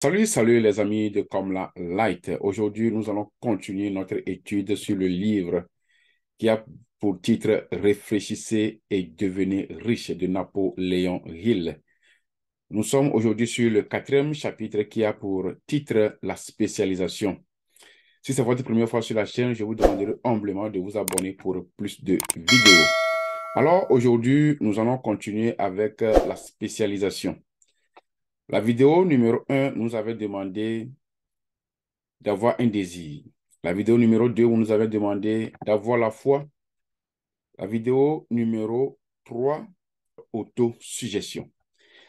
Salut les amis de Comla Light. Aujourd'hui, nous allons continuer notre étude sur le livre qui a pour titre Réfléchissez et devenez riche de Napoléon Hill. Nous sommes aujourd'hui sur le quatrième chapitre qui a pour titre La spécialisation. Si c'est votre première fois sur la chaîne, je vous demanderai humblement de vous abonner pour plus de vidéos. Alors aujourd'hui, nous allons continuer avec la spécialisation. La vidéo numéro 1 nous avait demandé d'avoir un désir. La vidéo numéro 2, vous nous avez demandé d'avoir la foi. La vidéo numéro 3, autosuggestion.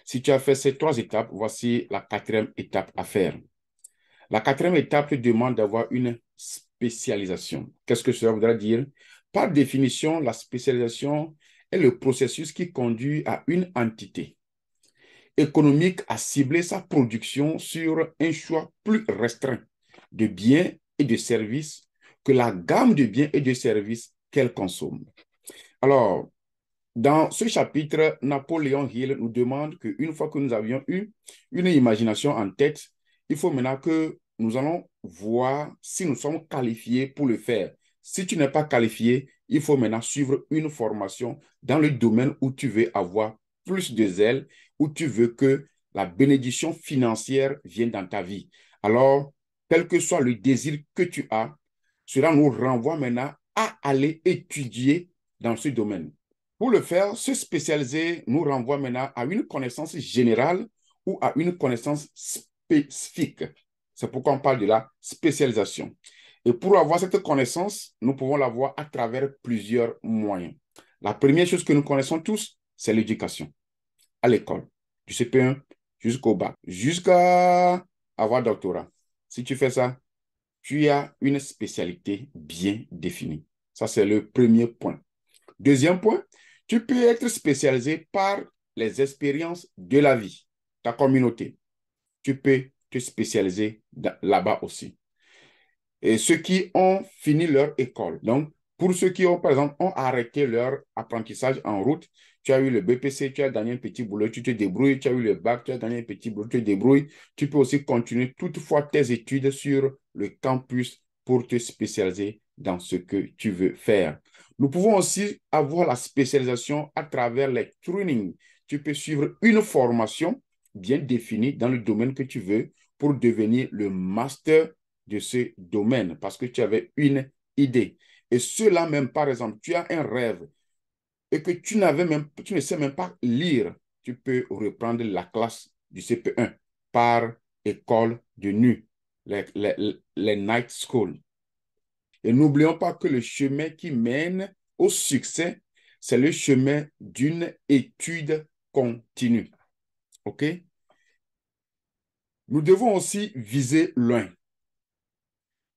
Si tu as fait ces trois étapes, voici la quatrième étape à faire. La quatrième étape demande d'avoir une spécialisation. Qu'est-ce que cela voudra dire? Par définition, la spécialisation est le processus qui conduit à une entité économique à cibler sa production sur un choix plus restreint de biens et de services que la gamme de biens et de services qu'elle consomme. Alors, dans ce chapitre, Napoléon Hill nous demande qu'une fois que nous avions eu une imagination en tête, il faut maintenant que nous allons voir si nous sommes qualifiés pour le faire. Si tu n'es pas qualifié, il faut maintenant suivre une formation dans le domaine où tu veux avoir plus de zèle, où tu veux que la bénédiction financière vienne dans ta vie. Alors, quel que soit le désir que tu as, cela nous renvoie maintenant à aller étudier dans ce domaine. Pour le faire, se spécialiser nous renvoie maintenant à une connaissance générale ou à une connaissance spécifique. C'est pourquoi on parle de la spécialisation. Et pour avoir cette connaissance, nous pouvons l'avoir à travers plusieurs moyens. La première chose que nous connaissons tous, c'est l'éducation à l'école, du CP1 jusqu'au bac, jusqu'à avoir doctorat. Si tu fais ça, tu as une spécialité bien définie. Ça, c'est le premier point. Deuxième point, tu peux être spécialisé par les expériences de la vie, ta communauté. Tu peux te spécialiser là-bas aussi. Et ceux qui ont fini leur école. Donc, pour ceux qui ont, par exemple, ont arrêté leur apprentissage en route, tu as eu le BPC, tu as gagné un petit boulot, tu te débrouilles, tu as eu le bac, tu as gagné un petit boulot, tu te débrouilles. Tu peux aussi continuer toutefois tes études sur le campus pour te spécialiser dans ce que tu veux faire. Nous pouvons aussi avoir la spécialisation à travers les trainings. Tu peux suivre une formation bien définie dans le domaine que tu veux pour devenir le master de ce domaine parce que tu avais une idée. Et cela même, par exemple, tu as un rêve et que tu ne sais même pas lire, tu peux reprendre la classe du CP1 par école de nuit, les night school. Et n'oublions pas que le chemin qui mène au succès, c'est le chemin d'une étude continue. OK? Nous devons aussi viser loin.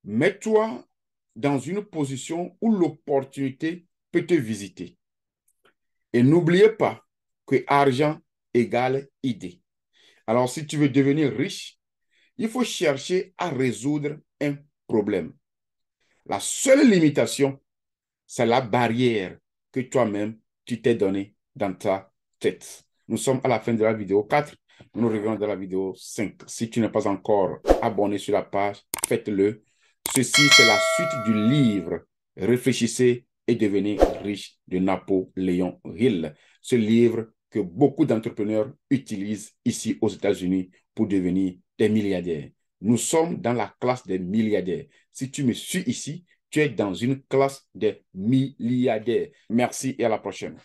Mets-toi dans une position où l'opportunité peut te visiter. Et n'oubliez pas que argent égale idée. Alors, si tu veux devenir riche, il faut chercher à résoudre un problème. La seule limitation, c'est la barrière que toi-même, tu t'es donnée dans ta tête. Nous sommes à la fin de la vidéo 4. Nous revenons dans la vidéo 5. Si tu n'es pas encore abonné sur la page, faites-le. Ceci, c'est la suite du livre Réfléchissez et devenez riche de Napoléon Hill. Ce livre que beaucoup d'entrepreneurs utilisent ici aux États-Unis pour devenir des milliardaires. Nous sommes dans la classe des milliardaires. Si tu me suis ici, tu es dans une classe des milliardaires. Merci et à la prochaine.